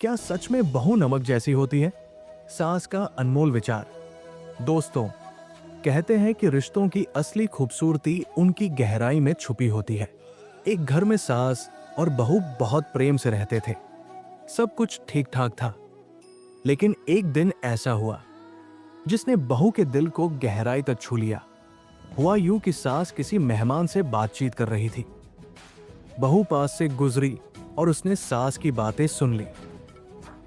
क्या सच में बहू नमक जैसी होती है? सास का अनमोल विचार। दोस्तों, कहते हैं कि रिश्तों की असली खूबसूरती उनकी गहराई में छुपी होती है। एक घर में सास और बहू बहुत प्रेम से रहते थे। सब कुछ ठीक ठाक था, लेकिन एक दिन ऐसा हुआ जिसने बहू के दिल को गहराई तक छू लिया। हुआ यूं कि सास किसी मेहमान से बातचीत कर रही थी। बहू पास से गुजरी और उसने सास की बातें सुन ली।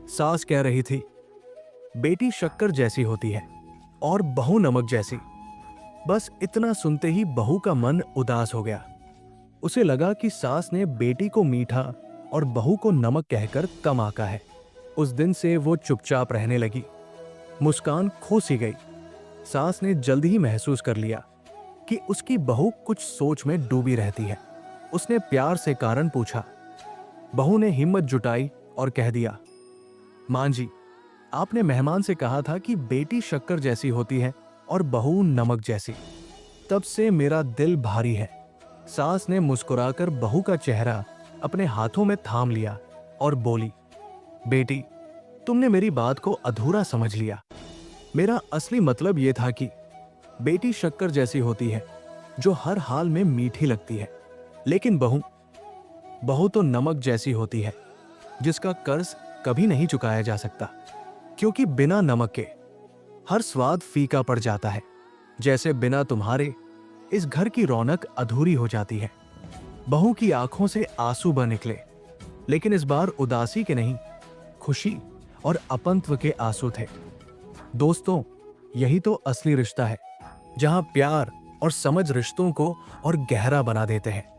सास कह रही थी, बेटी शक्कर जैसी होती है और बहू नमक जैसी। बस इतना सुनते ही बहू का मन उदास हो गया। उसे लगा कि सास ने बेटी को मीठा और बहू को नमक कहकर कम आंका है। उस दिन से वो चुपचाप रहने लगी। मुस्कान खो सी गई। सास ने जल्द ही महसूस कर लिया कि उसकी बहू कुछ सोच में डूबी रहती है। उसने प्यार से कारण पूछा। बहू ने हिम्मत जुटाई और कह दिया, मां जी, आपने मेहमान से कहा था कि बेटी शक्कर जैसी होती है और बहू नमक जैसी। तब से मेरा दिल भारी है। सास ने मुस्कुराकर बहू का चेहरा अपने हाथों में थाम लिया और बोली, बेटी, तुमने मेरी बात को अधूरा समझ लिया। मेरा असली मतलब यह था कि बेटी शक्कर जैसी होती है जो हर हाल में मीठी लगती है, लेकिन बहू बहू तो नमक जैसी होती है जिसका कर्ज कभी नहीं चुकाया जा सकता, क्योंकि बिना नमक के हर स्वाद फीका पड़ जाता है। जैसे बिना तुम्हारे इस घर की रौनक अधूरी हो जाती है। बहू की आंखों से आंसू बह निकले, लेकिन इस बार उदासी के नहीं, खुशी और अपनत्व के आंसू थे। दोस्तों, यही तो असली रिश्ता है, जहां प्यार और समझ रिश्तों को और गहरा बना देते हैं।